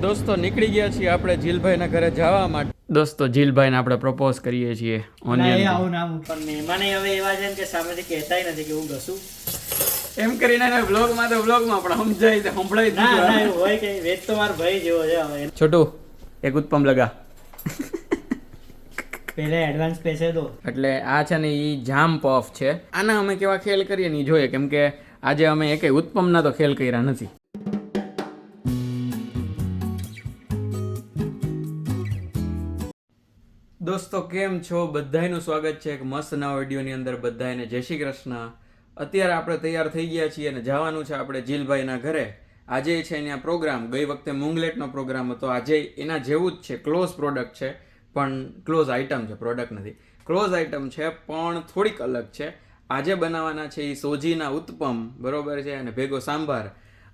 દોસ્તો નીકળી ગયા છીએ આપણે જીલભાઈના ઘરે જવા માટે. દોસ્તો જીલભાઈને આપણે પ્રપોઝ કરીએ છીએ ઓનિયન. આવું નામ ઉપર મહેમાન હવે એવા છે કે સામેથી કહેતાય નથી કે હું ઘસું એમ કરીને વ્લોગમાં તો વ્લોગમાં પણ સમજાય તો સંભળાય ના ના એવું હોય કે વેદ તો મારો ભાઈ જેવો છે હવે. છોટુ એક ઉત્પમ લગા. પહેલા એડવાન્સ પૈસે દો. એટલે આ છે ને એ જામ પફ છે. આના અમે કેવા ખેલ કરીએ ને જોઈએ, કેમ કે આજે અમે એકે ઉત્પમના તો ખેલ કર્યા નથી. દોસ્તો કેમ છો? બધાયનું સ્વાગત છે એક મસ્ત નવા વિડીયોની અંદર. બધાને જય શ્રી કૃષ્ણ. અત્યારે આપણે તૈયાર થઈ ગયા છીએ અને જવાનું છે આપણે જીલભાઈના ઘરે. આજે છે અહીંયા પ્રોગ્રામ. ગઈ વખતે મુંગલેટનો પ્રોગ્રામ હતો. આજે એના જેવું જ છે. ક્લોઝ પ્રોડક્ટ છે, પણ ક્લોઝ આઇટમ છે, પ્રોડક્ટ નથી. ક્લોઝ આઇટમ છે પણ થોડીક અલગ છે. આજે બનાવવાના છે એ સોજીના ઉત્પમ, બરોબર છે, અને ભેગો સાંભાર.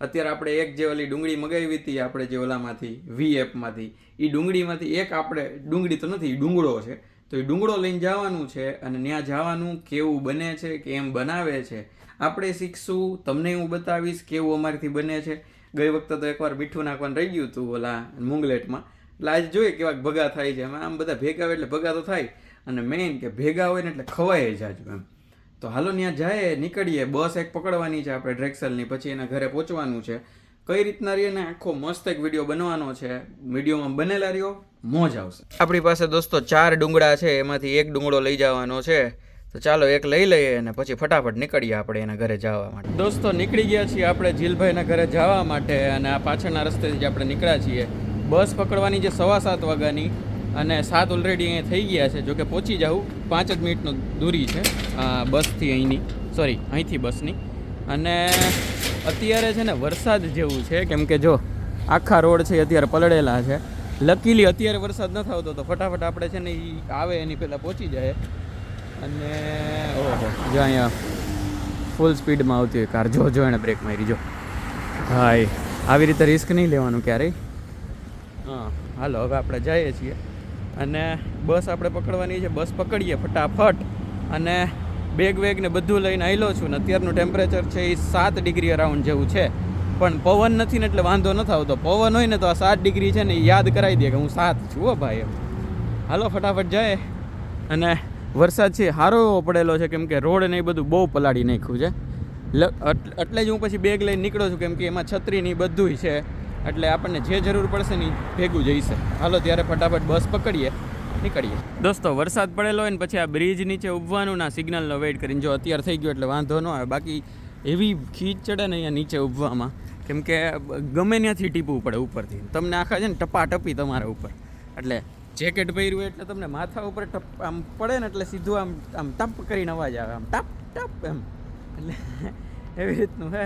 અત્યારે આપણે એક જે ઓલી ડુંગળી મગાવી હતી આપણે જે ઓલામાંથી વી એપમાંથી, એ ડુંગળીમાંથી એક આપણે ડુંગળી તો નથી, એ ડુંગળો છે. તો એ ડુંગળો લઈને જવાનું છે અને ત્યાં જવાનું કેવું બને છે, કેમ બનાવે છે આપણે શીખશું. તમને હું બતાવીશ કેવું અમારીથી બને છે. ગઈ વખતે તો એકવાર મીઠું નાખવાનું રહી ગયું હતું ઓલા મુંગલેટમાં. એટલે આજે જોઈએ કેવાક ભેગા થાય છે. આમ બધા ભેગા હોય એટલે ભેગા તો થાય, અને મેઇન કે ભેગા હોય ને એટલે ખવાય જાજુ એમ. તો હાલો ત્યાં જાય, નીકળીએ. બસ એક પકડવાની છે આપણે ડ્રેક્સલની, પછી એના ઘરે પહોંચવાનું છે. કઈ રીતના રહીએ ને આખો મસ્ત એક વિડીયો બનવાનો છે. વિડીયોમાં બનેલા રહ્યો, મોજ આવશે. આપણી પાસે દોસ્તો 4 ડુંગળા છે, એમાંથી એક ડુંગળો લઈ જવાનો છે. તો ચાલો એક લઈ લઈએ અને પછી ફટાફટ નીકળીએ આપણે એના ઘરે જવા માટે. દોસ્તો નીકળી ગયા છીએ આપણે જીલભાઈના ઘરે જવા માટે, અને આ પાછળના રસ્તેથી જ આપણે નીકળ્યા છીએ. બસ પકડવાની છે 7:15 વાગ્યાની, અને 7 ઓલરેડી અહીંયા થઈ ગયા છે. જોકે પહોંચી જાઉં 5 જ મિનિટનો દૂરી છે બસથી અહીંની, સોરી અહીંથી બસની. અને અત્યારે છે ને વરસાદ જેવું છે, કેમ કે જો આખા રોડ છે અત્યારે પલળેલા છે. લકીલી અત્યારે વરસાદ ન આવતો તો ફટાફટ આપણે છે ને એ આવે એની પહેલાં પહોંચી જાય. અને ઓહો જો અહીંયા ફૂલ સ્પીડમાં આવતી હોય કાર. જો એણે બ્રેક મારી. જો હાય, આવી રીતે રિસ્ક નહીં લેવાનું ક્યારેય. હા હાલો હવે આપણે જઈએ છીએ અને બસ આપણે પકડવાની છે. બસ પકડીએ ફટાફટ, અને બેગ વેગ ને બધું લઈને આવેલો છું. ને અત્યારનું ટેમ્પરેચર છે એ 7 ડિગ્રી અરાઉન્ડ જેવું છે, પણ પવન નથી ને એટલે વાંધો નથી આવતો. પવન હોય ને તો આ 7 ડિગ્રી છે ને એ યાદ કરાવી દે કે હું 7 છું હો ભાઈ એમ. હાલો ફટાફટ જાય. અને વરસાદ છે સારો એવો પડેલો છે, કેમ કે રોડ ને એ બધું બહુ પલાળી નાખ્યું છે. એટલે જ હું પછી બેગ લઈને નીકળો છું, કેમ કે એમાં છત્રી ને બધું છે. એટલે આપણને જે જરૂર પડશે ને ભેગું જઈશે. હાલો ત્યારે ફટાફટ બસ પકડીએ, નીકળીએ. દોસ્તો વરસાદ પડેલો હોય ને પછી આ બ્રિજ નીચે ઊભવાનું ના સિગ્નલનો વેઇટ કરીને. જો અત્યારે થઈ ગયો એટલે વાંધો ન આવે, બાકી એવી ખીચ ચડે ને અહીંયા નીચે ઊભવામાં, કેમ કે ગમે ત્યાંથી ટીપવું પડે ઉપરથી. તમને આખા છે ને ટપાટપી તમારા ઉપર. એટલે જેકેટ પહેર્યું હોય એટલે તમને માથા ઉપર આમ પડે ને એટલે સીધું આમ ટપ કરીને અવાજ આવે, આમ ટપ ટપ એમ. એટલે એવી રીતનું હે.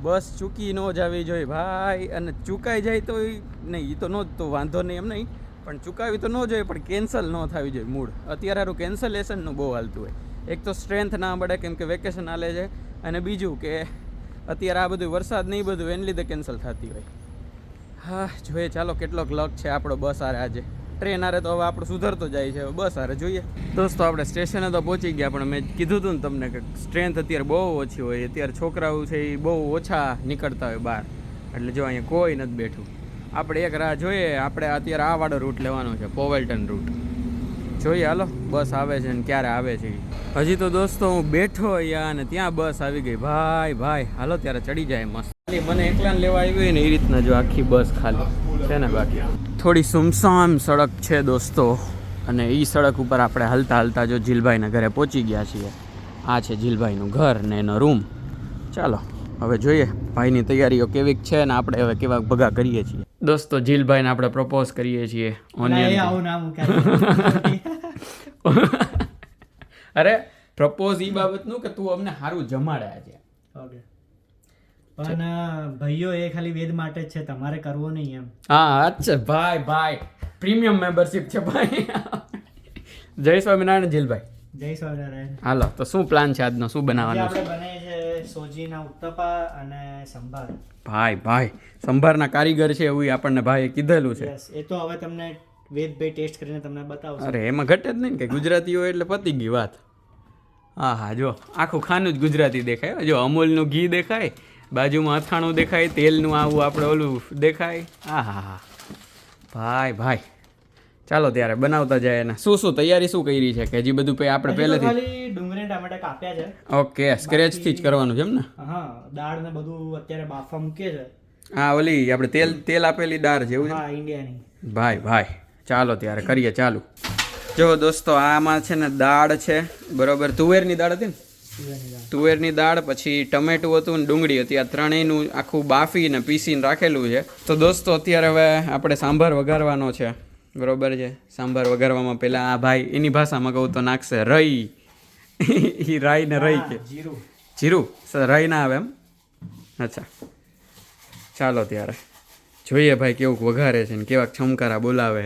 બસ ચૂકી ન જવી જોઈએ ભાઈ. અને ચૂકાઈ જાય તો નહીં, એ તો ન તો વાંધો નહીં એમ નહીં, પણ ચૂકાવી તો ન જોઈએ, પણ કેન્સલ ન થવી જોઈએ મૂળ. અત્યારે સારું કેન્સલેશનનું બહુ હાલતું હોય. એક તો સ્ટ્રેન્થ ના મળે કેમ કે વેકેશન હાલે છે, અને બીજું કે અત્યારે આ બધું વરસાદ નહીં બધું એને લીધે કેન્સલ થતી હોય. હા જોઈએ ચાલો કેટલોક લક છે આપણો બસ હારે આજે. ટ્રેન હારે તો હવે આપણું સુધરતો જાય છે, બસ હારે જોઈએ. દોસ્તો આપણે સ્ટેશને તો પહોંચી ગયા, પણ મેં કીધું હતું ને તમને કે સ્ટ્રેન્થ અત્યારે બહુ ઓછી હોય. અત્યારે છોકરાઓ છે એ બહુ ઓછા નીકળતા હોય બહાર. એટલે જો અહીંયા કોઈ નથી બેઠું. આપણે એક રાહ જોઈએ. આપણે અત્યારે આ વાળો રૂટ લેવાનો છે, પોવેલ્ટન રૂટ. જોઈએ હાલો બસ આવે છે ને ક્યારે આવે છે. હજી તો દોસ્તો હું બેઠો અહીંયા અને ત્યાં બસ આવી ગઈ. ભાઈ હાલો ત્યારે ચડી જાય મસ્ત. મને એકલાને લેવા આવી હોય ને એ રીતના જો આખી બસ ખાલી છે ને. બાકી થોડી સુમસામ સડક છે દોસ્તો, અને એ સડક ઉપર આપણે હાલતા જો જીલભાઈના ઘરે પહોંચી ગયા છીએ. આ છે જીલભાઈનું ઘર ને એનો રૂમ. ચાલો હવે જોઈએ ભાઈની તૈયારીઓ કેવીક છે ને આપણે હવે કેવા ભગા કરીએ છીએ. દોસ્તો જીલભાઈને આપણે પ્રપોઝ કરીએ છીએ ઓનિયન. આવું નામ અરે પ્રપોઝ ઈ બાબતનું કે તું અમને સારું જમાડે આજે. ઓકે, પણ ભાઈઓ એ ખાલી વેદ માટે જ છે, તમારે કરવો નહીં એમ. હા અચ્છા ભાઈ પ્રીમિયમ મેમ્બરશિપ છે ભાઈ. જય સ્વામિનારાયણ જીલભાઈ. જય સ્વામિનારાયણ. હાલો તો શું પ્લાન છે આજનો? શું બનાવવાનું છે? આપણે બને છે સોજીના ઉત્તપા અને સંભાર. ભાઈ સંભારના કારીગર છે એવું આપણને ભાઈએ કીધેલું છે. એ તો હવે તમને વેદભાઈ ટેસ્ટ કરીને તમને બતાવશે. અરે એમાં ઘટે જ નહીં કે ગુજરાતીઓ એટલે પતી ગઈ વાત. હા જો આખું ખાનું જ ગુજરાતી દેખાય. જો અમૂલનું ઘી દેખાય બાજુમાં અથાણું દેખાય, તેલનું આવું આપણે ઓલું દેખાય. હા હા હા ભાઈ ભાઈ, ચાલો ત્યારે બનાવતા જાય. ને શું શું તૈયારી શું કરી છે કે હજી બધું આપણે હજી તો પહેલેથી? ખાલી ડુંગળી ટામેટા કાપ્યા છે. ઓકે, સ્ક્રેચથી જ કરવાનું છે એમ ને? હા, દાળ ને બધું અત્યારે બાફવા મૂકીએ છે. હા, ઓલી આપણે તેલ આપેલી દાળ છે એવું છે? હા, ઇન્ડિયાની. ભાઈ ભાઈ, ચાલો ત્યારે કરીએ ચાલુ. જો દોસ્તો, આમાં છે ને દાળ છે, બરોબર. તુવેરની દાળ હતી ને? તુવેરની દાળ, પછી ટમેટું હતું ને ડુંગળી હતી. આ ત્રણેયનું આખું બાફીને પીસીને રાખેલું છે. તો દોસ્તો અત્યારે હવે આપણે સાંભાર વઘારવાનો છે, બરોબર છે. સાંભાર વઘારવામાં પહેલાં આ ભાઈ એની ભાષામાં કહું તો નાખશે રઈ. એ રાઈ ને રઈ કે જીરું? રાઈ ના આવે એમ? અચ્છા, ચાલો ત્યારે જોઈએ ભાઈ કેવું વઘારે છે ને કેવા છમકારા બોલાવે.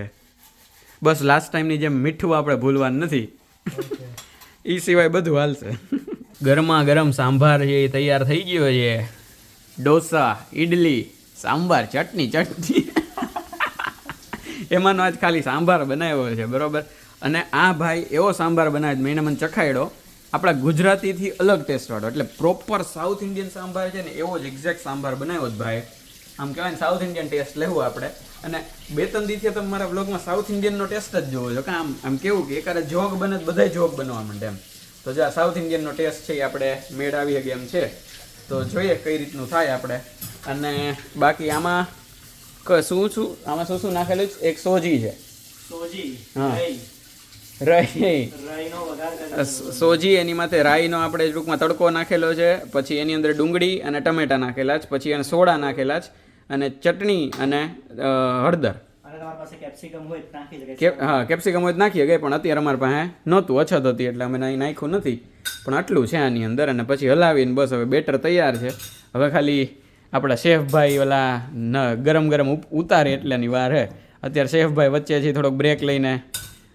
બસ લાસ્ટ ટાઈમની જેમ મીઠું આપણે ભૂલવાનું નથી, એ સિવાય બધું હાલશે. ગરમા ગરમ સાંભાર છે એ તૈયાર થઈ ગયો છે. ઢોસા, ઇડલી, સાંભાર, ચટણી. એમાંનો આજ ખાલી સાંભાર બનાવ્યો છે, બરોબર. અને આ ભાઈ એવો સાંભાર બનાવ્યો, મેં એને મને ચખાડ્યો આપણા ગુજરાતીથી અલગ ટેસ્ટવાળો, એટલે પ્રોપર સાઉથ ઇન્ડિયન સાંભાર છે ને એવો જ એક્ઝેક્ટ સાંભાર બનાવ્યો જ ભાઈ. આમ કહેવાય ને સાઉથ ઇન્ડિયન ટેસ્ટ લેવું આપણે. અને 2-3 દિવસથી તમે મારા બ્લોગમાં સાઉથ ઇન્ડિયનનો ટેસ્ટ જ જોવો છો. કામ આમ કેવું કે એકારે જોગ બને તો બધાય જોગ બનવા માંડે એમ. તો જે આ સાઉથ ઇન્ડિયનનો ટેસ્ટ છે એ આપણે મેળ આવી શકે એમ છે. તો જોઈએ કઈ રીતનું થાય આપણે. અને બાકી આમાં આમાં શું નાખેલું છે? એક સોજી છે. હા, રાઈ. સોજી, એની માથે રાઈનો આપણે ટૂંકમાં તડકો નાખેલો છે. પછી એની અંદર ડુંગળી અને ટમેટા નાખેલા છે. પછી એને સોડા નાખેલા છે અને ચટણી અને હળદર. હા, કેપ્સિકમ હોય તો નાખીએ ગઈ, પણ અત્યારે અમારી પાસે નહોતું, અછત હતી એટલે અમે નાખ્યું નથી. પણ આટલું છે આની અંદર. અને પછી હલાવીને બસ હવે બેટર તૈયાર છે. હવે ખાલી આપણા શેફભાઈ ઓલા ગરમ ઉતારે એટલેની વાર હે. અત્યારે શેફભાઈ વચ્ચેથી થોડોક બ્રેક લઈને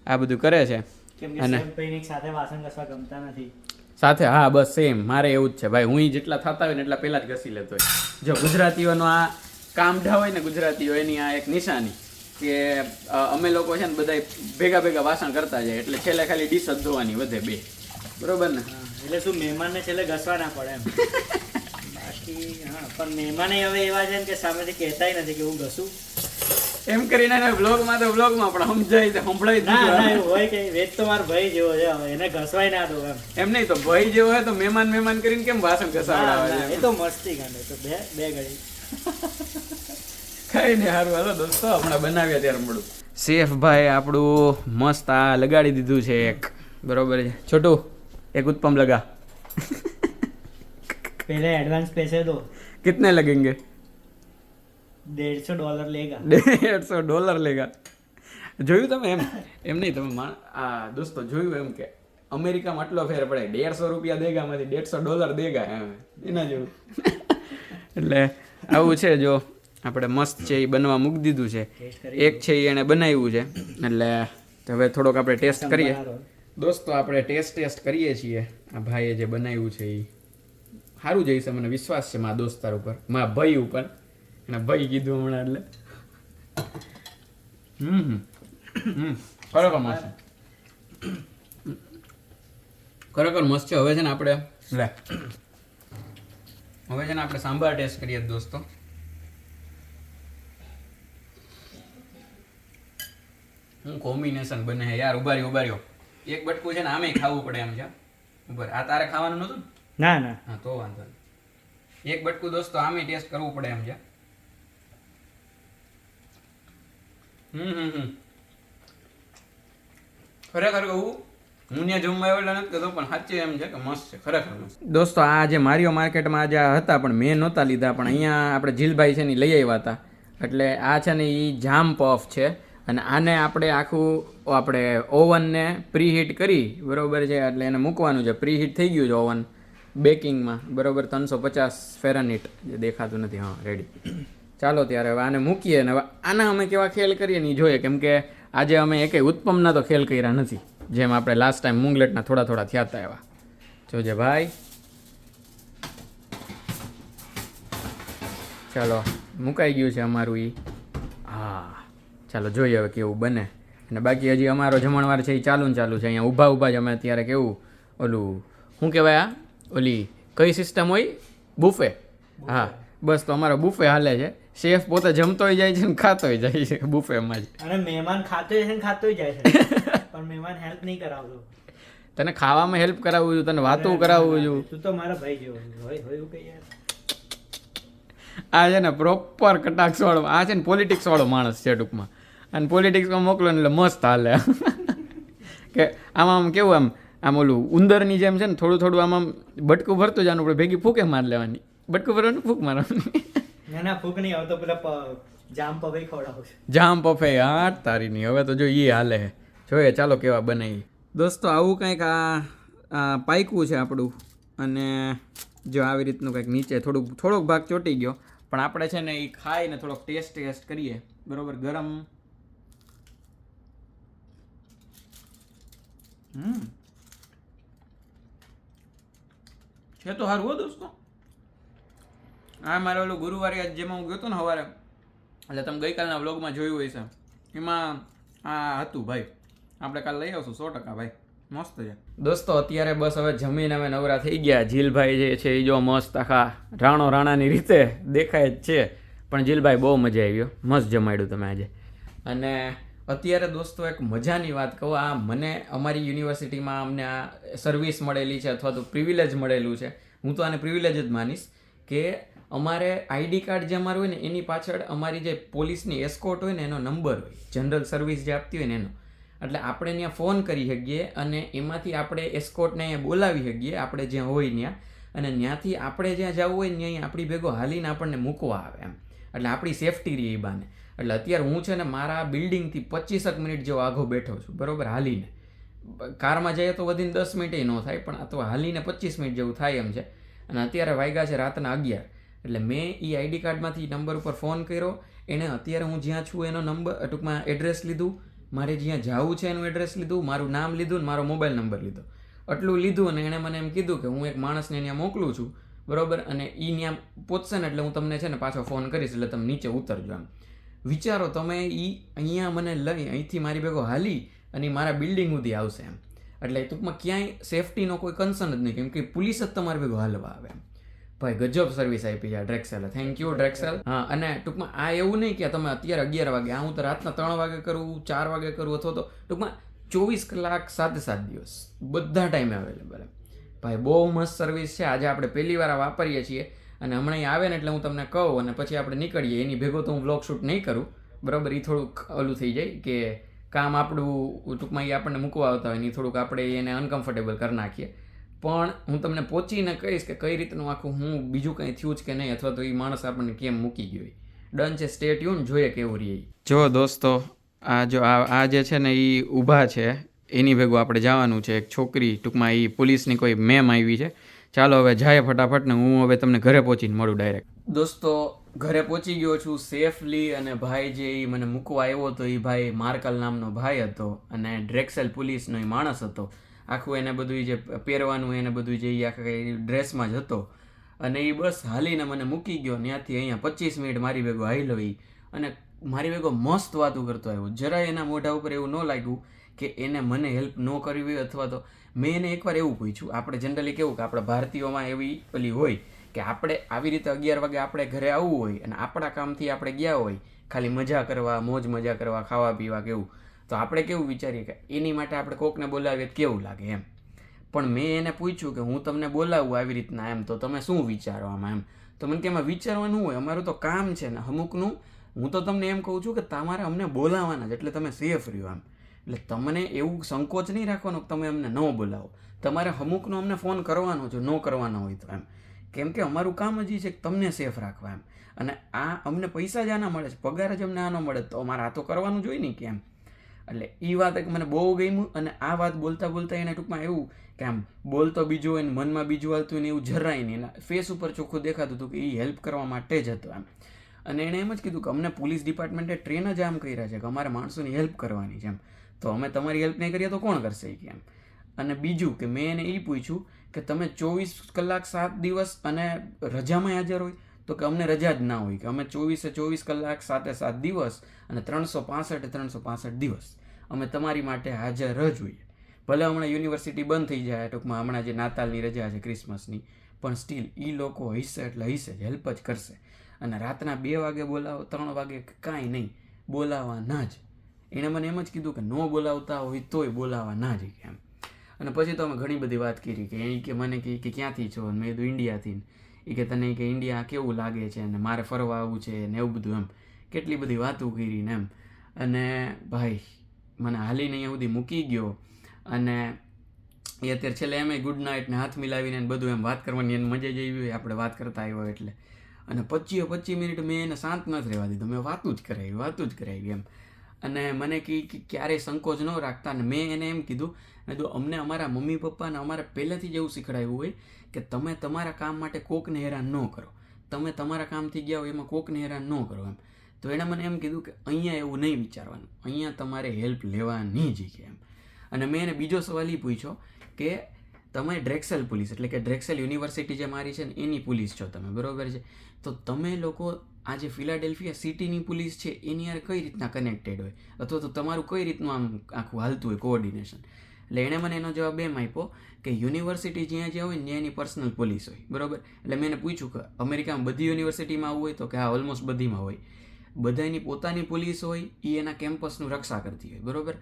આ બધું કરે છે. અને સાથે હા, બસ સેમ મારે એવું જ છે ભાઈ. હું જેટલા થતા હોય ને એટલા પહેલા જ ઘસી લેતો હોય. જો ગુજરાતીઓનો આ કામઢા હોય ને, ગુજરાતીઓ એની આ એક નિશાની કે અમે લોકો છે ને બધા ભેગા વાસણ કરતા જાય એટલે છેલ્લે ખાલી ડીશ જ ધોવાની વધે બે, બરોબર ને? એટલે શું મહેમાનને છેલ્લે ઘસવા ના પડે એમ. બાકી હા, પણ મહેમાને હવે એવા છે ને કે સામેથી કહેતાય નથી કે હું ઘસું એમ કરીને બ્લોગમાં પણ સમજાય તો સંભળાય. ના એવું હોય કે વેદ તો મારો ભાઈ જેવો છે, એને ઘસવાય ના દો એમ નહીં. તો ભાઈ જેવો હોય તો મહેમાન કરીને કેમ વાસણ ઘસાવડાવે? એ તો મસ્તી કાઢે તો બે ઘડી કઈ નહીં. સારું, હાલો દોસ્તો હમણાં બનાવ્યા ત્યારે મળું. શેફ ભાઈ આપણું મસ્ત આ લગાડી દીધું છે એક, બરોબર છે. છોટું એક ઉત્પમ લગા. पहले एडवांस पैसे दो. कितने लगेंगे? $150 लेगा. $150 लेगा. જોયું તમે? એમ નહીં, તમે આ દોસ્તો જોયું એમ કે અમેરિકામાં આટલો ફેર પડે, $150 દેગા માંથી $150 દેગા એના જેવું. એટલે આવું છે. જો આપણે મસ્ત છે એ બનવા મૂકી દીધું છે. એક છે એ એને બનાવ્યું છે, એટલે હવે થોડોક આપણે ટેસ્ટ કરીએ દોસ્તો. આપણે ટેસ્ટ કરીએ છીએ. આ ભાઈએ જે બનાવ્યું છે એ સારું જઈશે, મને વિશ્વાસ છે મારા દોસ્તાર ઉપર, મારા ભાઈ ઉપર. અને ભાઈ કીધું હમણાં એટલે ખરેખર મસ્ત છે. હવે છે ને આપણે સાંભાર ટેસ્ટ કરીએ દોસ્તો. હું કોમ્બિનેશન બને છે યાર. ઉભા રહ્યો. એક બટકું છે ને આમે ખાવું પડે એમ છે. ઉભર, આ તારે ખાવાનું નતું? ના. હા, તો વાંધો નહીં. એક બટકું દોસ્તો આમે ટેસ્ટ કરવું પડે એમ છે. ખરેખર કહું, હું ત્યાં જમવા આવેલા નથી કહેતો, પણ સાચે એમ છે કે મસ્ત છે, ખરેખર મસ્ત. દોસ્તો આ જે મારીઓ માર્કેટમાં આજે હતા પણ મેં નહોતા લીધા, પણ અહીંયા આપણે જીલભાઈ છે ને લઈ આવ્યા હતા. એટલે આ છે ને એ જામ પફ છે. અને આને આપણે ઓવનને પ્રીહીટ કરી, બરોબર છે. એટલે એને મૂકવાનું છે. પ્રીહીટ થઈ ગયું છે ઓવન બેકિંગમાં, બરોબર. 350 ફેરનહીટ જે દેખાતું નથી. હા, રેડી. ચાલો ત્યારે હવે આને મૂકીએ ને હવે આના અમે કેવા ખેલ કરીએ ને એ જોઈએ. કેમ કે આજે અમે એકેય ઉત્પમના તો ખેલ કર્યા નથી, જેમ આપણે લાસ્ટ ટાઈમ મુંગલેટના થોડા થયા હતા એવા. જોજે ભાઈ. ચાલો મુકાઈ ગયું છે અમારું એ. હા, ચાલો જોઈએ હવે કેવું બને. અને બાકી હજી અમારો જમણવાર છે એ ચાલુ છે. અહીંયા ઊભા જ અમે અત્યારે કેવું ઓલું શું કહેવાય, ઓલી કઈ સિસ્ટમ હોય, બુફે. હા બસ તો અમારો બુફે હાલે છે. શેફ પોતે જમતોય જાય છે ને ખાતોય જાય છે બુફેમાં જ. અને મહેમાન ખાતોય છે ને ખાતોય જાય છે પણ મહેમાન હેલ્પ નહીં કરાવતો. તને ખાવામાં હેલ્પ કરાવવું છું, તને વાતું કરાવવું છું. તું તો મારા ભાઈ જેવો હોય એવું કઈ યાર. આ છે ને પ્રોપર કટાક્ષ વાળો, આ છે ને પોલિટિક્સ વાળો માણસ છે ટૂંકમાં. અને પોલિટિક્સમાં મોકલો ને એટલે મસ્ત હાલે કે આમ કેવું આમ ઓલું ઉંદરની જેમ છે ને થોડું થોડું આમ બટકું ભરતું જવાનું, આપણે ભેગી ફૂકે માર લેવાની. બટકું ભરવાનું, ફૂક મારવાની. ના ફૂક નહીં આવતો, પેલા જામ પપઈ ખવડાવું છું. જામ પફે હા તારીની. હવે તો જો એ હાલે જોઈએ, ચાલો કેવા બનાવી. દોસ્તો આવું કંઈક આ પાક્યું છે આપણું. અને જો આવી રીતનું કંઈક નીચે થોડોક ભાગ ચોંટી ગયો, પણ આપણે છે ને એ ખાઈને થોડોક ટેસ્ટ કરીએ. બરોબર ગરમ. છે તો સારું હો દોસ્તો. આ મારે ઓલું ગુરુવારે જેમાં હું ગયો હતો ને સવારે, એટલે તમે ગઈકાલના વ્લોગમાં જોયું હોય છે, એમાં આ હતું ભાઈ. આપણે કાલે લઈ આવશું 100% ભાઈ, મસ્ત છે દોસ્તો. અત્યારે બસ હવે જમીને અમે નવરા થઈ ગયા. જીલભાઈ જે છે એ જો મસ્ત આખા રાણાની રીતે દેખાય જ છે. પણ જીલભાઈ બહુ મજા આવ્યો, મસ્ત જમાડ્યું તમે આજે. અને અત્યારે દોસ્તો એક મજાની વાત કહું, આ મને અમારી યુનિવર્સિટીમાં અમને આ સર્વિસ મળેલી છે અથવા તો પ્રિવિલેજ મળેલું છે. હું તો આને પ્રિવિલેજ જ માનીશ કે અમારે આઈડી કાર્ડ જે અમારું હોય ને એની પાછળ અમારી જે પોલીસની એસ્કોર્ટ હોય ને એનો નંબર હોય, જનરલ સર્વિસ જે આપતી હોય ને એનો. એટલે આપણે ત્યાં ફોન કરી શકીએ અને એમાંથી આપણે એસ્કોર્ટને અહીંયા બોલાવી શકીએ આપણે જ્યાં હોય ત્યાં. અને ત્યાંથી આપણે જ્યાં જવું હોય ને ત્યાં આપણી ભેગો હાલીને આપણને મૂકવા આવે એમ. એટલે આપણી સેફટી રહી એ બાને. એટલે અત્યારે હું છે ને મારા બિલ્ડિંગથી 25 મિનિટ જેવો આઘો બેઠો છું, બરોબર, હાલીને. કારમાં જઈએ તો વધીને 10 મિનિટે ન થાય, પણ આ તો હાલીને 25 મિનિટ જેવું થાય એમ છે. અને અત્યારે વાગ્યા છે રાતના 11. એટલે મેં એ આઈડી કાર્ડમાંથી નંબર ઉપર ફોન કર્યો. એણે અત્યારે હું જ્યાં છું એનો નંબર ટૂંકમાં એડ્રેસ લીધું, મારે જ્યાં જવું છે એનું એડ્રેસ લીધું, મારું નામ લીધું ને મારો મોબાઈલ નંબર લીધો. આટલું લીધું અને એણે મને એમ કીધું કે હું એક માણસને ત્યાં મોકલું છું, બરાબર, અને એ ત્યાં પહોંચશે ને એટલે હું તમને છે ને પાછો ફોન કરીશ, એટલે તમે નીચે ઉતરજો એમ. વિચારો તમે, એ અહીંયા મને લઈ અહીંથી મારી ભેગો હાલી અને મારા બિલ્ડિંગ સુધી આવશે એમ. એટલે ટૂંકમાં ક્યાંય સેફટીનો કોઈ કન્સર્ન જ નહીં, કેમ કે પોલીસ જ તમારી ભેગો હાલવા આવે એમ. ભાઈ ગજબ સર્વિસ આપી છે ડ્રેક્સેલે, થેન્ક યુ ડ્રેક્સેલ. હા, અને ટૂંકમાં આ એવું નહીં કે તમે અત્યારે 11 વાગે, આ હું તો રાતના 3 વાગે કરું, 4 વાગે કરું, અથવા તો ટૂંકમાં 24 કલાક 7 દિવસ બધા ટાઈમે અવેલેબલ એમ. ભાઈ બહુ મસ્ત સર્વિસ છે. આજે આપણે પહેલી વાર વાપરીએ છીએ અને હમણાં અહીં આવે ને એટલે હું તમને કહું અને પછી આપણે નીકળીએ. એની ભેગો તો હું વ્લોગ શૂટ નહીં કરું, બરાબર, એ થોડુંક ઓલું થઈ જાય કે કામ આપણું ટૂંકમાં એ આપણને મૂકવા આવતા હોય ને થોડુંક આપણે એને અનકમ્ફર્ટેબલ કરી નાખીએ. પણ હું તમને પહોંચીને કહીશ કે કઈ રીતનું આખું હું બીજું કંઈ થયું જ કે નહીં, અથવા તો એ માણસ આપણને કેમ મૂકી ગયો. ડન છે, સ્ટે ટ્યુન, જોઈએ કેવું રહે. જો દોસ્તો આ જે છે ને એ ઊભા છે, એની ભેગું આપણે જવાનું છે. એક છોકરી ટૂંકમાં એ પોલીસની કોઈ મેમ આવી છે. ચાલો હવે જાય ફટાફટ ને હું હવે તમને ઘરે પહોંચીને મળું ડાયરેક્ટ. દોસ્તો ઘરે પહોંચી ગયો છું સેફલી. અને ભાઈ જે એ મને મૂકવા આવ્યો હતો એ ભાઈ માર્કલ નામનો ભાઈ હતો અને ડ્રેક્સેલ પોલીસનો એ માણસ હતો. આખું એને બધું જે પહેરવાનું એને બધું જે આખા ડ્રેસમાં જ હતો. અને એ બસ હાલીને મને મૂકી ગયો ત્યાંથી અહીંયા 25 મિનિટ મારી ભેગો હાલ્યો એ. અને મારી ભેગો મસ્ત વાતું કરતો આવ્યો. જરાય એના મોઢા ઉપર એવું ન લાગ્યું કે એને મને હેલ્પ ન કરવી હોય, અથવા તો મેં એને એકવાર એવું પૂછ્યું. આપણે જનરલી કેવું કે આપણે ભારતીયોમાં એવી પેલી હોય કે આપણે આવી રીતે 11 વાગે આપણે ઘરે આવવું હોય અને આપણા કામથી આપણે ગયા હોય ખાલી મજા કરવા, મોજ મજા કરવા, ખાવા પીવા કેવું, તો આપણે કેવું વિચારીએ કે એની માટે આપણે કોકને બોલાવીએ કેવું લાગે એમ. પણ મેં એને પૂછ્યું કે હું તમને બોલાવું આવી રીતના એમ, તો તમે શું વિચારો આમાં એમ. તો મને કે એમાં વિચારવાનું હોય, અમારું તો કામ છે ને અમુકનું. હું તો તમને એમ કહું છું કે તમારે અમને બોલાવવાના જ, એટલે તમે સેફ રહ્યો એમ. એટલે તમને એવું સંકોચ નહીં રાખવાનો કે તમે અમને ન બોલાવો. તમારે અમુકનો અમને ફોન કરવાનો છે, ન કરવાનો હોય તો એમ. કેમ કે અમારું કામ જ છે કે તમને સેફ રાખવા એમ. અને આ અમને પૈસા જ આના મળે છે, પગાર જ અમને આનો મળે, તો અમારે આ તો કરવાનું જોઈએ ને કેમ. એટલે એ વાત મને બહુ ગમ્યું. અને આ વાત બોલતા બોલતા એને ટૂંકમાં એવું કે આમ બોલતો બીજું હોય ને મનમાં બીજું હાલતું ને એવું જરાય નહીં. એના ફેસ ઉપર ચોખ્ખું દેખાતું હતું કે એ હેલ્પ કરવા માટે જ હતો એમ. અને એણે એમ જ કીધું કે અમને પોલીસ ડિપાર્ટમેન્ટે ટ્રેન જ આમ કર્યા છે કે અમારે માણસોની હેલ્પ કરવાની છે એમ. તો અમે તમારી હેલ્પ નહીં કરીએ તો કોણ કરશે એ કેમ. અને બીજું કે મેં એને એ પૂછ્યું કે તમે 24 કલાક 7 દિવસ અને રજામાં હાજર હોય, તો કે અમને રજા જ ના હોય, કે અમે 24 કલાક 7 દિવસ અને 365 દિવસ અમે તમારી માટે હાજર જ હોઈએ. ભલે હમણાં યુનિવર્સિટી બંધ થઈ જાય, ટૂંકમાં હમણાં જે નાતાલની રજા છે, ક્રિસમસની, પણ સ્ટીલ એ લોકો હશે એટલે હશે જ, હેલ્પ જ કરશે. અને રાતના 2 વાગે બોલાવો, 3 વાગે કાંઈ નહીં, બોલાવવાના જ. એણે મને એમ જ કીધું કે ન બોલાવતા હોય તોય બોલાવવાના જ એમ. અને પછી તો અમે ઘણી બધી વાત કરી કે એ કે મને કે ક્યાંથી છો, મેં કીધું ઇન્ડિયાથી. એ કે તને કે ઇન્ડિયા કેવું લાગે છે ને મારે ફરવા આવવું છે ને એવું બધું એમ. કેટલી બધી વાતો કરી ને એમ. અને ભાઈ મને હાલીને અહીંયા સુધી મૂકી ગયો. અને એ અત્યારે છેલ્લે એમ ગુડ નાઇટ ને હાથ મિલાવીને બધું એમ વાત કરવાની એને મજા જ આવી હોય આપણે વાત કરતા આવ્યો એટલે. અને 25 મિનિટ મેં એને શાંત નથી રહેવા દીધો, મેં વાતું જ કરાવી એમ. અને મને કે ક્યારેય સંકોચ ન રાખતા. અને મેં એને એમ કીધું અમને અમારા મમ્મી પપ્પાને અમારે પહેલેથી જ એવું શીખડાવ્યું હોય કે તમે તમારા કામ માટે કોકને હેરાન ન કરો, તમે તમારા કામથી ગયા હોય એમાં કોકને હેરાન ન કરો એમ. તો એણે મને એમ કીધું કે અહીંયા એવું નહીં વિચારવાનું, અહીંયા તમારે હેલ્પ લેવાની જ કે એમ. અને મેં એને બીજો સવાલ એ પૂછ્યો કે તમે ડ્રેક્સેલ પોલીસ એટલે કે ડ્રેક્સેલ યુનિવર્સિટી જે મારી છે ને એની પોલીસ છો તમે, બરોબર છે? તો તમે લોકો આ જે ફિલાડેલ્ફિયા સિટીની પોલીસ છે એની યાર કઈ રીતના કનેક્ટેડ હોય, અથવા તો તમારું કઈ રીતનું આમ આખું હાલતું હોય કોઓર્ડિનેશન? એટલે એણે મને એનો જવાબ એમ આપ્યો કે યુનિવર્સિટી જ્યાં હોય ને એની પર્સનલ પોલીસ હોય, બરોબર? એટલે મેં એને પૂછ્યું કે અમેરિકામાં બધી યુનિવર્સિટીમાં આવું હોય? તો કે હા, ઓલમોસ્ટ બધીમાં હોય. બધાની પોતાની પોલીસ હોય, એ એના કેમ્પસનું રક્ષા કરતી હોય, બરોબર?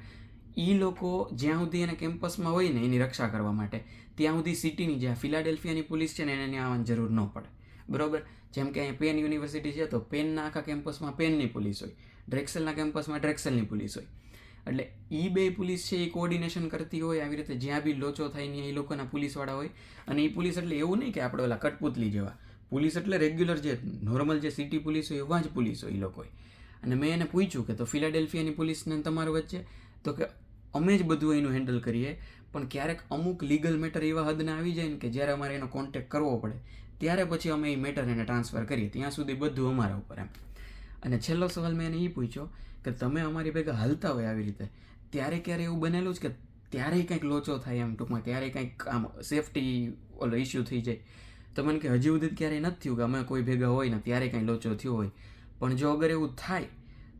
એ લોકો જ્યાં સુધી એના કેમ્પસમાં હોય ને એની રક્ષા કરવા માટે, ત્યાં સુધી સિટીની જ્યાં ફિલાડેલ્ફિયાની પોલીસ છે ને એને ત્યાં આવવાની જરૂર ન પડે, બરોબર? જેમ કે અહીંયા પેન યુનિવર્સિટી છે તો પેનના આખા કેમ્પસમાં પેનની પોલીસ હોય, ડ્રેક્સેલના કેમ્પસમાં ડ્રેક્સેલની પોલીસ હોય. એટલે એ બે પોલીસ છે એ કોઓર્ડિનેશન કરતી હોય. આવી રીતે જ્યાં બી લોચો થાય ને એ લોકોના પોલીસવાળા હોય. અને એ પોલીસ એટલે એવું નહીં કે આપણે ઓલા કઠપુતલી જેવા પોલીસ, એટલે રેગ્યુલર જે નોર્મલ જે સિટી પોલીસ હોય એવા જ પોલીસ હોય એ લોકો. અને મેં એને પૂછ્યું કે તો ફિલાડેલ્ફિયાની પોલીસને તમારું વચ્ચે? તો કે અમે જ બધું એનું હેન્ડલ કરીએ, પણ ક્યારેક અમુક લીગલ મેટર એવા હદના આવી જાય ને કે જ્યારે અમારે એનો કોન્ટેક્ટ કરવો પડે ત્યારે પછી અમે એ મેટર એને ટ્રાન્સફર કરીએ, ત્યાં સુધી બધું અમારા ઉપર એમ. અને છેલ્લો સવાલ મેં એને એ પૂછ્યો કે તમે અમારી ભેગા હાલતા હોય આવી રીતે, ત્યારે ક્યારે એવું બનેલું છે કે ત્યારેય કંઈક લોચો થાય એમ, ટૂંકમાં ત્યારે કંઈક આમ સેફટી ઓલો ઇસ્યુ થઈ જાય? તો મને કે હજી સુધી ક્યારેય નથી થયું કે અમે કોઈ ભેગા હોય ને ત્યારે કંઈ લોચો થયો હોય. પણ જો અગર એવું થાય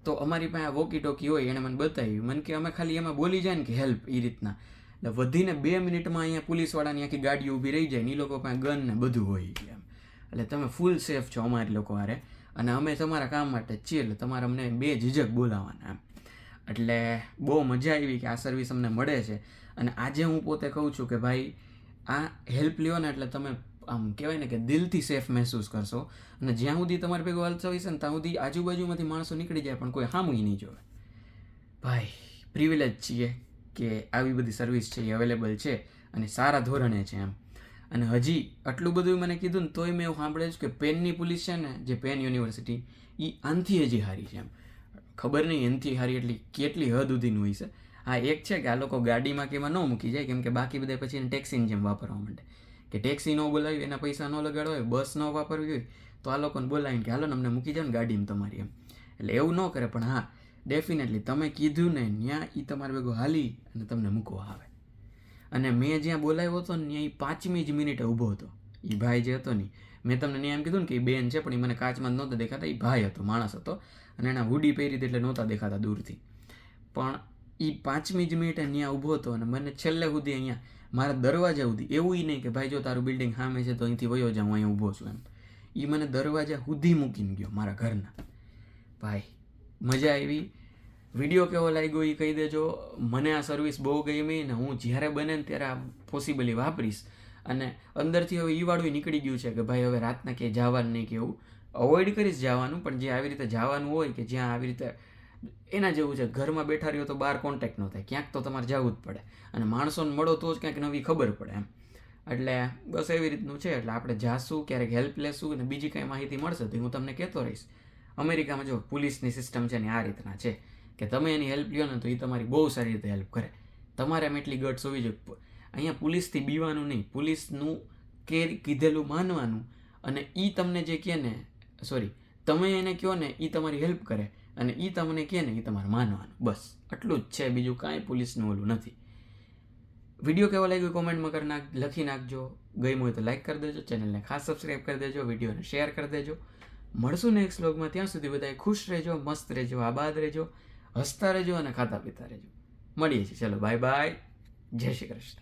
તો અમારી પાસે આ વોકી ટોકી હોય, એને મને બતાવ્યું. મને કે અમે ખાલી એમાં બોલી જાય ને કે હેલ્પ, એ રીતના. એટલે વધીને 2 મિનિટમાં અહીંયા પોલીસવાળાની આખી ગાડીઓ ઊભી રહી જાય ને એ લોકો પાસે ગન ને બધું હોય એમ. એટલે તમે ફૂલ સેફ છો અમારી લોકો હારે, અને અમે તમારા કામ માટે છીએ, એટલે તમારે અમને બે ઝીઝક બોલાવવાના એમ. એટલે બહુ મજા આવી કે આ સર્વિસ અમને મળે છે. અને આજે હું પોતે કહું છું કે ભાઈ આ હેલ્પ લ્યો ને એટલે તમે આમ કહેવાય ને કે દિલથી સેફ મહેસૂસ કરશો. અને જ્યાં સુધી તમારે ભેગું હાલતો હોય છે ને ત્યાં સુધી આજુબાજુમાંથી માણસો નીકળી જાય પણ કોઈ સામું નહીં જોવે. ભાઈ પ્રિવિલેજ છીએ કે આવી બધી સર્વિસ છે એ અવેલેબલ છે અને સારા ધોરણે છે એમ. અને હજી આટલું બધું મને કીધું ને તોય મેં એવું સાંભળ્યું કે પેનની પોલીસ છે ને, જે પેન યુનિવર્સિટી, એ આનથી હજી સારી છે એમ. ખબર નહીં એનથી સારી એટલી કેટલી હદ સુધીનું હોય છે. હા, એક છે કે આ લોકો ગાડીમાં કે એમાં ન મૂકી જાય, કેમ કે બાકી બધા પછી એને ટેક્સીની જેમ વાપરવા માંડે કે ટેક્સી ન બોલાવી, એના પૈસા ન લગાડવા હોય, બસ ન વાપરવી હોય તો આ લોકોને બોલાવીને કે હાલો ને અમને મૂકી જાઓ ને ગાડીમાં તમારી એમ. એટલે એવું ન કરે, પણ હા ડેફિનેટલી તમે કીધું ને ત્યાં એ તમારે ભેગું હાલી અને તમને મૂકવા આવે. અને મેં જ્યાં બોલાવ્યો હતો ને ત્યાં 5મી જ મિનિટે ઊભો હતો એ ભાઈ જે હતો ને. મેં તમને ત્યાં એમ કીધું ને કે એ બેન છે પણ એ મને કાચમાં જ નહોતા દેખાતા, એ ભાઈ હતો, માણસ હતો, અને એના હુડી પહેરી હતી એટલે નહોતા દેખાતા દૂરથી. પણ એ 5મી જ મિનિટે ત્યાં ઊભો હતો અને મને છેલ્લે સુધી અહીંયા મારા દરવાજા સુધી, એવું નહીં કે ભાઈ જો તારું બિલ્ડિંગ સામે છે તો અહીંથી વયો જાઉં, અહીંયા ઊભો છું એમ. એ મને દરવાજા સુધી મૂકીને ગયો મારા ઘરના. ભાઈ મજા આવી. વિડીયો કેવો લાગ્યો એ કહી દેજો. મને આ સર્વિસ બહુ ગમી ને હું જ્યારે બને ને ત્યારે આ પોસિબલી વાપરીશ. અને અંદરથી હવે એ વાળું નીકળી ગયું છે કે ભાઈ હવે રાતના ક્યાંય જવાનું નહીં, કે એવું અવોઇડ કરીશ જવાનું. પણ જે આવી રીતે જવાનું હોય કે જ્યાં આવી રીતે એના જેવું છે, ઘરમાં બેઠા રહ્યો તો બહાર કોન્ટેક્ટ ન થાય, ક્યાંક તો તમારે જવું જ પડે. અને માણસોને મળો તો જ ક્યાંક નવી ખબર પડે એમ. એટલે બસ એવી રીતનું છે. એટલે આપણે જાશું, ક્યારેક હેલ્પ લેશું અને બીજી કાંઈ માહિતી મળશે તો હું તમને કહેતો રહીશ. અમેરિકામાં જો પોલીસની સિસ્ટમ છે ને આ રીતના છે કે તમે એની હેલ્પ લ્યો ને તો એ તમારી બહુ સારી રીતે હેલ્પ કરે. તમારે એમ એટલી ગટ્સ હોવી જોઈએ. અહીંયા પોલીસથી બીવાનું નહીં, પોલીસનું કીધેલું માનવાનું. અને એ તમને જે કહે ને, સોરી, તમે એને કહો ને એ તમારી હેલ્પ કરે અને એ તમને કહે ને એ તમારે માનવાનું. બસ આટલું જ છે, બીજું કાંઈ પોલીસનું ઓલું નથી. વિડીયો કેવો લાગ્યો કોમેન્ટમાં લખી નાખજો. ગમ્યું હોય તો લાઈક કરી દેજો, ચેનલને ખાસ સબસ્ક્રાઈબ કરી દેજો, વિડીયોને શેર કરી દેજો. મળશું નેક્સ્ટ વ્લોગમાં. ત્યાં સુધી બધાએ ખુશ રહેજો, મસ્ત રહેજો, આબાદ રહેજો, હસતા રહેજો અને ખાતા પીતા રહેજો. મળીએ છીએ. ચલો બાય બાય, જય શ્રી કૃષ્ણ.